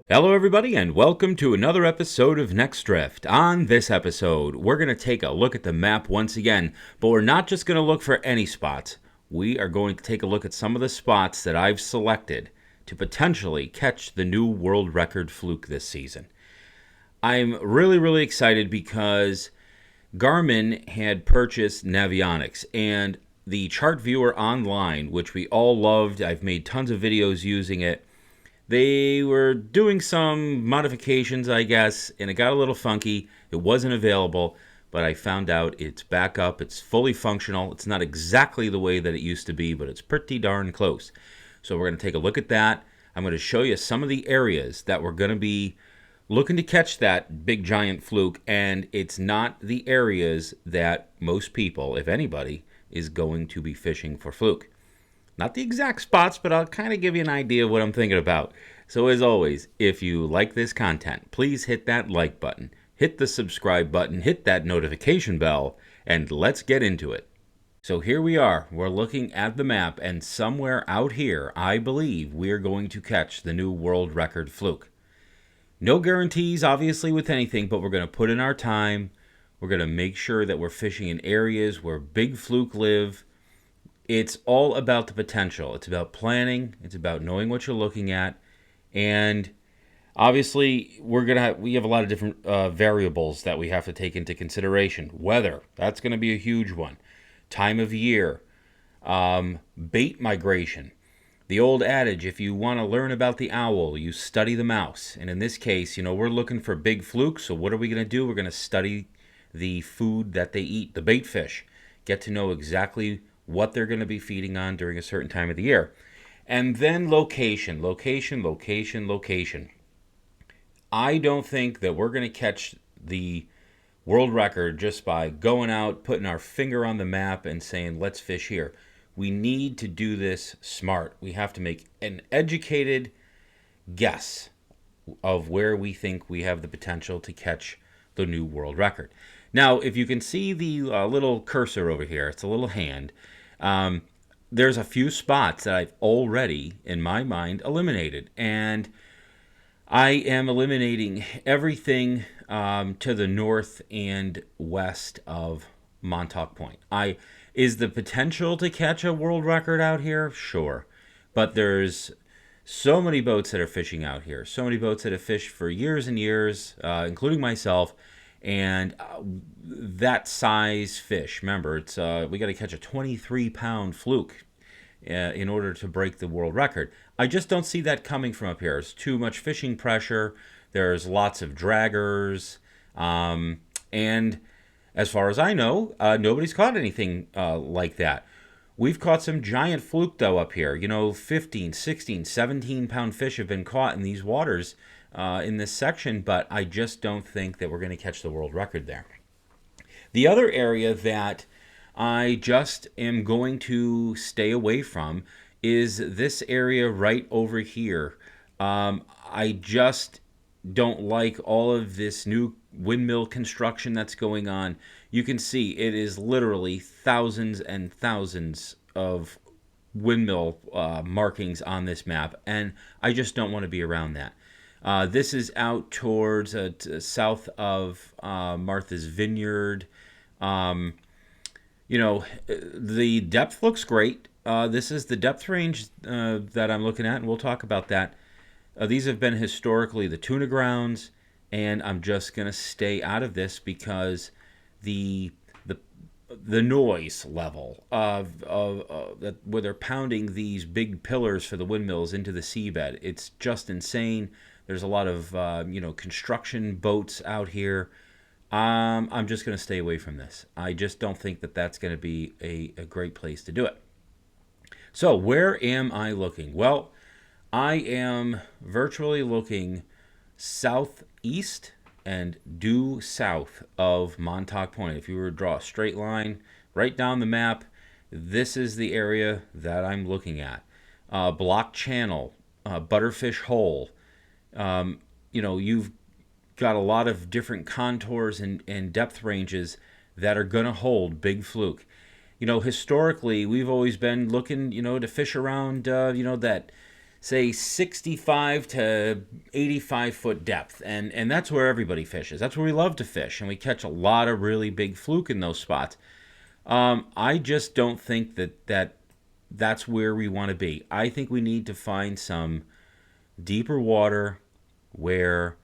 Hello everybody and welcome to another episode of Next Drift. On this episode, we're going to take a look at the map once again, but we're not just going to look for any spots. We are going to take a look at some of the spots that I've selected to potentially catch the new world record fluke this season. I'm really excited because Garmin had purchased Navionics, and the chart viewer online, which we all loved, I've made tons of videos using it, they were doing some modifications, I guess, and it got a little funky. It wasn't available, but I found out it's back up. It's fully functional. It's not exactly the way that it used to be, but it's pretty darn close. So we're going to take a look at that. I'm going to show you some of the areas that we're going to be looking to catch that big giant fluke, and it's not the areas that most people, if anybody, is going to be fishing for fluke. Not the exact spots, but I'll kind of give you an idea of what I'm thinking about. So as always, if you like this content, please hit that like button, hit the subscribe button, hit that notification bell, and let's get into it. So here we are. We're looking at the map, and somewhere out here, I believe we're going to catch the new world record fluke. No guarantees, obviously, with anything, but we're going to put in our time. We're going to make sure that we're fishing in areas where big fluke live. It's all about the potential. It's about planning. It's about knowing what you're looking at. And obviously, we have a lot of different variables that we have to take into consideration. Weather, that's going to be a huge one. Time of year. Bait migration. The old adage, if you want to learn about the owl, you study the mouse. And in this case, we're looking for big flukes. So what are we going to do? We're going to study the food that they eat, the bait fish. Get to know exactly what they're going to be feeding on during a certain time of the year. And then location. I don't think that we're going to catch the world record just by going out, putting our finger on the map and saying, let's fish here. We need to do this smart. We have to make an educated guess of where we think we have the potential to catch the new world record. Now, if you can see the little cursor over here, it's a little hand. There's a few spots that I've already, in my mind, eliminated. And I am eliminating everything to the north and west of Montauk Point. Is the potential to catch a world record out here? Sure. But there's so many boats that are fishing out here. So many boats that have fished for years and years, including myself. And that size fish, remember, it's we got to catch a 23-pound fluke in order to break the world record. I just don't see that coming from up here. There's too much fishing pressure. There's lots of draggers. And as far as I know, nobody's caught anything like that. We've caught some giant fluke, though, up here. 15, 16, 17-pound fish have been caught in these waters in this section, but I just don't think that we're going to catch the world record there. The other area that I just am going to stay away from is this area right over here. I just don't like all of this new windmill construction that's going on. You can see it is literally thousands and thousands of windmill markings on this map, and I just don't want to be around that. This is out towards south of Martha's Vineyard. The depth looks great. This is the depth range that I'm looking at, and we'll talk about that. These have been historically the tuna grounds, and I'm just going to stay out of this because the noise level of where they're pounding these big pillars for the windmills into the seabed, it's just insane. There's a lot of construction boats out here. I'm just going to stay away from this. I just don't think that that's going to be a great place to do it. So where am I looking? Well, I am virtually looking southeast and due south of Montauk Point. If you were to draw a straight line right down the map, this is the area that I'm looking at. Block Channel, Butterfish Hole. You've got a lot of different contours and depth ranges that are going to hold big fluke. historically, we've always been looking, to fish around, that, say, 65 to 85 foot depth. And that's where everybody fishes. That's where we love to fish. And we catch a lot of really big fluke in those spots. I just don't think that's where we want to be. I think we need to find some deeper water where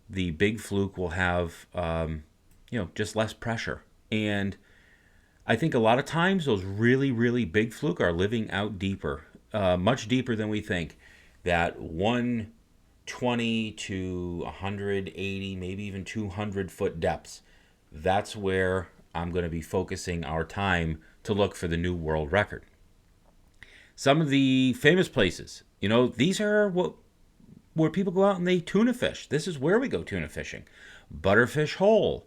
the big fluke will have, just less pressure. And I think a lot of times those really, really big fluke are living out deeper, much deeper than we think. That 120 to 180, maybe even 200 foot depths. That's where I'm going to be focusing our time to look for the new world record. Some of the famous places, these are where people go out and they tuna fish. This is where we go tuna fishing. Butterfish Hole.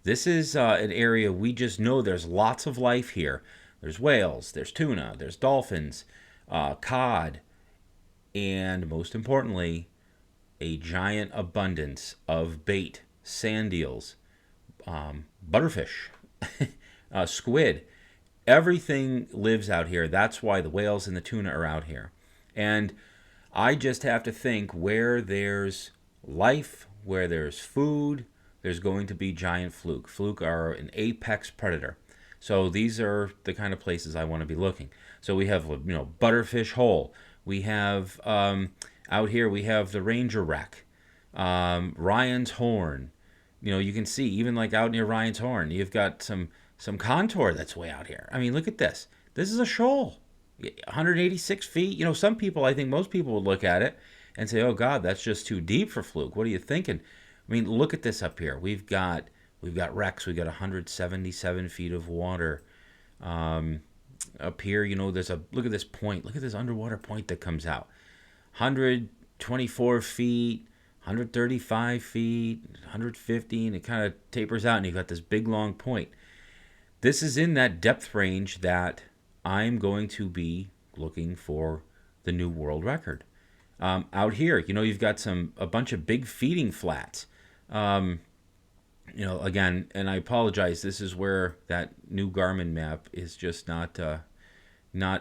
This is an area we just know there's lots of life here. There's whales, there's tuna, there's dolphins, cod, and most importantly, a giant abundance of bait, sand eels, butterfish, squid. Everything lives out here. That's why the whales and the tuna are out here. And I just have to think where there's life, where there's food, there's going to be giant fluke. Fluke are an apex predator. So these are the kind of places I want to be looking. So we have, Butterfish Hole. We have, out here, we have the Ranger Wreck, Ryan's Horn. You can see, even like out near Ryan's Horn, you've got some contour that's way out here. I mean, look at this. This is a shoal, 186 feet. Some people, I think most people would look at it and say, oh, God, that's just too deep for fluke. What are you thinking? I mean, look at this up here. We've got wrecks. We've got 177 feet of water. Up here, look at this point. Look at this underwater point that comes out. 124 feet, 135 feet, 150, and it kind of tapers out, and you've got this big, long point. This is in that depth range that I'm going to be looking for the new world record. Out here, you've got a bunch of big feeding flats. Again, and I apologize, this is where that new Garmin map is just not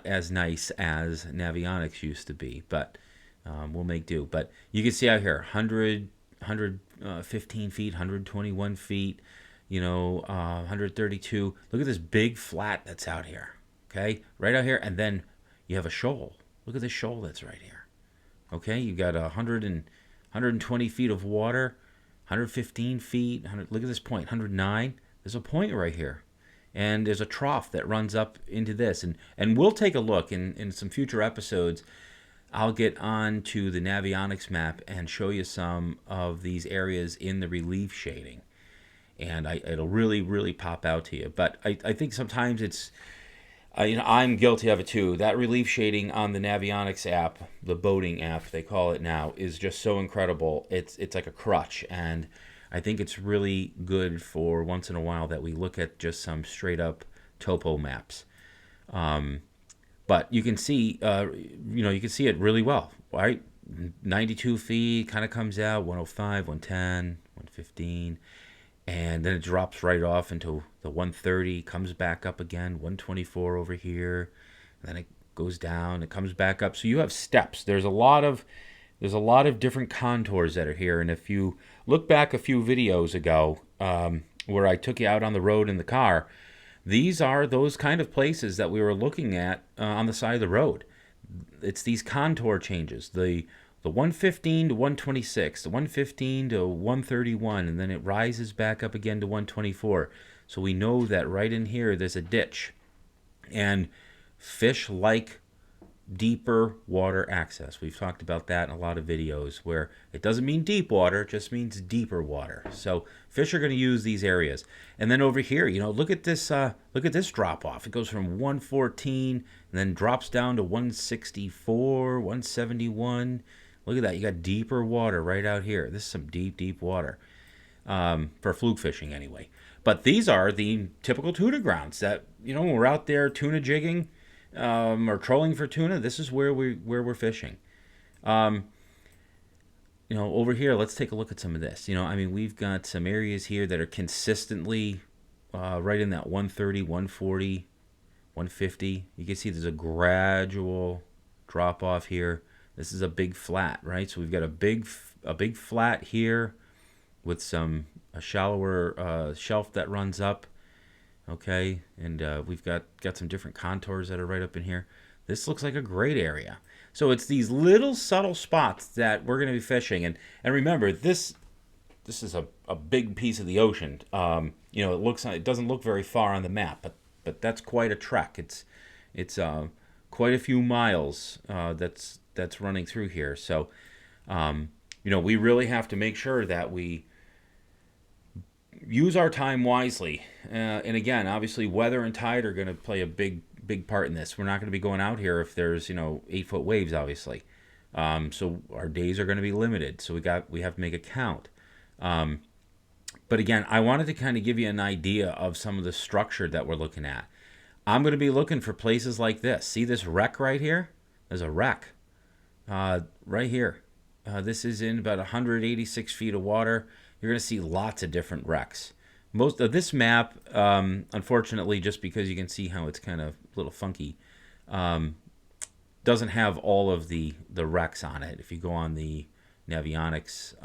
as nice as Navionics used to be, but we'll make do. But you can see out here, 115 feet, 121 feet, 132. Look at this big flat that's out here, okay? Right out here, and then you have a shoal. Look at this shoal that's right here, okay? You've got 120 feet of water, 115 feet, look at this point, 109. There's a point right here. And there's a trough that runs up into this. And we'll take a look in some future episodes. I'll get on to the Navionics map and show you some of these areas in the relief shading. And it'll really, really pop out to you. But I think sometimes it's, I'm guilty of it too. That relief shading on the Navionics app, the boating app they call it now, is just so incredible. It's like a crutch, and I think it's really good for once in a while that we look at just some straight up topo maps. But you can see, you can see it really well, right? 92 feet, kind of comes out, 105, 110, 115. And then it drops right off into the 130, comes back up again, 124 over here. And then it goes down, it comes back up. So you have steps. There's a lot of different contours that are here. And if you look back a few videos ago, where I took you out on the road in the car, these are those kind of places that we were looking at on the side of the road. It's these contour changes. The 115 to 126, the 115 to 131, and then it rises back up again to 124. So we know that right in here there's a ditch. And fish like deeper water access. We've talked about that in a lot of videos where it doesn't mean deep water, it just means deeper water. So fish are going to use these areas. And then over here, look at this drop off. It goes from 114 and then drops down to 164, 171. Look at that. You got deeper water right out here. This is some deep, deep water for fluke fishing anyway. But these are the typical tuna grounds that, when we're out there tuna jigging, or trolling for tuna, this is where we're fishing. Over here, let's take a look at some of this. We've got some areas here that are consistently right in that 130, 140, 150. You can see there's a gradual drop off here. This is a big flat, right? So we've got a big flat here with a shallower shelf that runs up. Okay, and we've got some different contours that are right up in here. This looks like a great area. So it's these little subtle spots that we're going to be fishing. And remember, this is a big piece of the ocean. It doesn't look very far on the map, but that's quite a trek. It's quite a few miles that's running through here. So we really have to make sure that we use our time wisely. And again, obviously, weather and tide are going to play a big part in this. We're not going to be going out here if there's 8-foot waves, obviously. So our days are going to be limited. So we have to make a count. But again, I wanted to kind of give you an idea of some of the structure that we're looking at. I'm going to be looking for places like this. See this wreck right here? There's a wreck right here. This is in about 186 feet of water. You're going to see lots of different wrecks. Most of this map, unfortunately, just because you can see how it's kind of a little funky, doesn't have all of the wrecks on it. If you go on the Navionics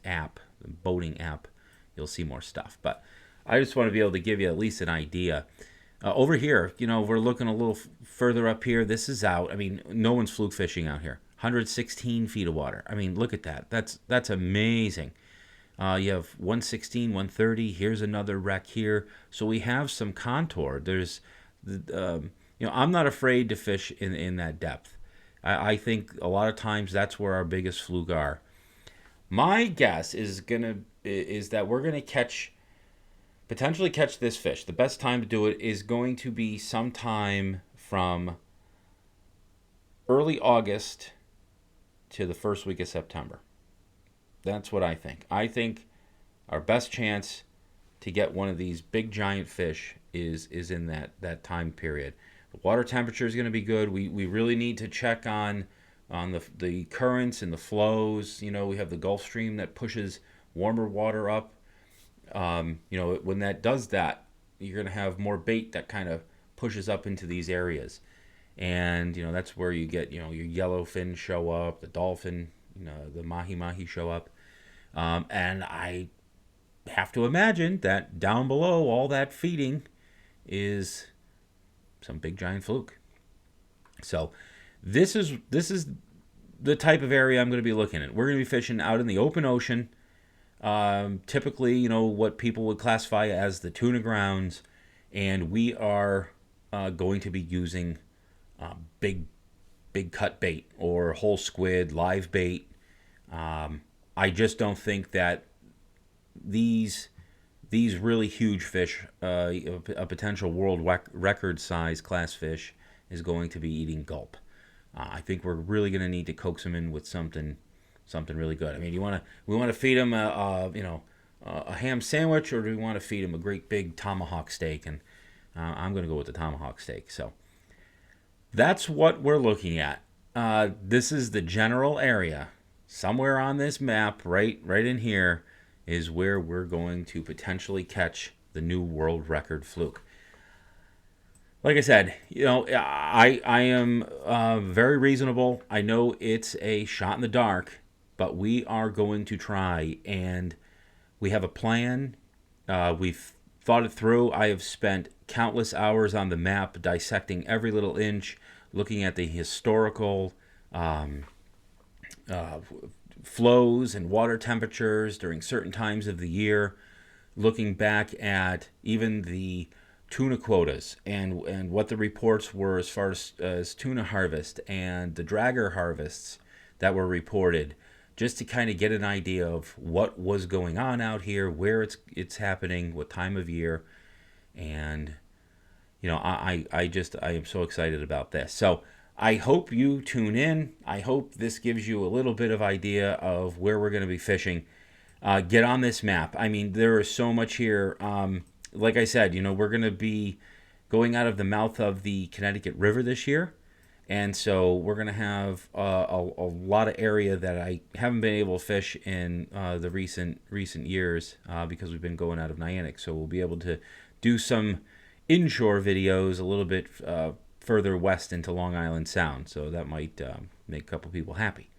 app, the boating app, you'll see more stuff. But I just want to be able to give you at least an idea. Over here, we're looking a little further up here. This is out. I mean, no one's fluke fishing out here. 116 feet of water. I mean, look at that. That's amazing. You have 116, 130. Here's another wreck here. So we have some contour. There's, I'm not afraid to fish in that depth. I think a lot of times that's where our biggest fluke are. My guess is that we're gonna potentially catch this fish. The best time to do it is going to be sometime from early August to the first week of September. That's what I think. I think our best chance to get one of these big giant fish is in that time period. The water temperature is going to be good. We really need to check on the currents and the flows. We have the Gulf Stream that pushes warmer water up. When that does that, you're going to have more bait that kind of pushes up into these areas. And, that's where you get, your yellowfin show up, the dolphin, the mahi-mahi show up. And I have to imagine that down below all that feeding is some big giant fluke. So this is the type of area I'm going to be looking at. We're going to be fishing out in the open ocean. Typically, what people would classify as the tuna grounds. And we are going to be using big cut bait or whole squid, live bait. I just don't think that these really huge fish, a potential world record size class fish, is going to be eating gulp. I think we're really going to need to coax them in with something really good. I mean, we want to feed them a ham sandwich, or do we want to feed them a great big tomahawk steak? And I'm going to go with the tomahawk steak. So that's what we're looking at. This is the general area. Somewhere on this map, right in here, is where we're going to potentially catch the new world record fluke. Like I said, I am very reasonable. I know it's a shot in the dark, but we are going to try, and we have a plan. We've thought it through. I have spent countless hours on the map dissecting every little inch, looking at the historical flows and water temperatures during certain times of the year, looking back at even the tuna quotas and what the reports were as far as tuna harvest and the dragger harvests that were reported, just to kind of get an idea of what was going on out here, where it's happening, what time of year. And I am so excited about this. So I hope you tune in. I hope this gives you a little bit of idea of where we're going to be fishing. Get on this map. I mean, there is so much here. Like I said, we're going to be going out of the mouth of the Connecticut River this year. And so we're going to have a lot of area that I haven't been able to fish in the recent years because we've been going out of Niantic. So we'll be able to do some inshore videos a little bit further west into Long Island Sound, so that might make a couple people happy.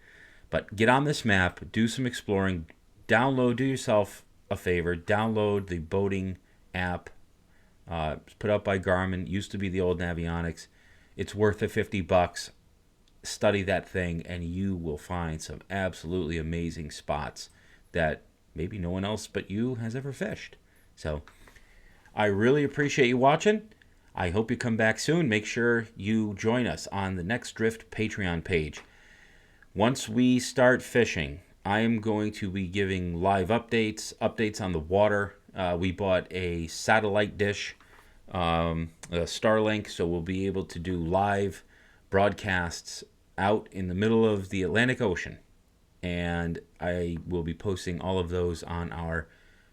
But get on this map, do some exploring, do yourself a favor, download the boating app. It's put out by Garmin, used to be the old Navionics. It's worth the $50. Study that thing, and you will find some absolutely amazing spots that maybe no one else but you has ever fished. So I really appreciate you watching. I hope you come back soon. Make sure you join us on the Next Drift Patreon page. Once we start fishing, I am going to be giving live updates on the water. We bought a satellite dish, a Starlink, so we'll be able to do live broadcasts out in the middle of the Atlantic Ocean. And I will be posting all of those on our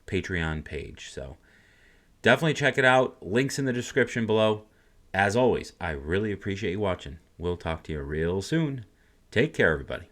Patreon page. So definitely check it out. Links in the description below. As always, I really appreciate you watching. We'll talk to you real soon. Take care, everybody.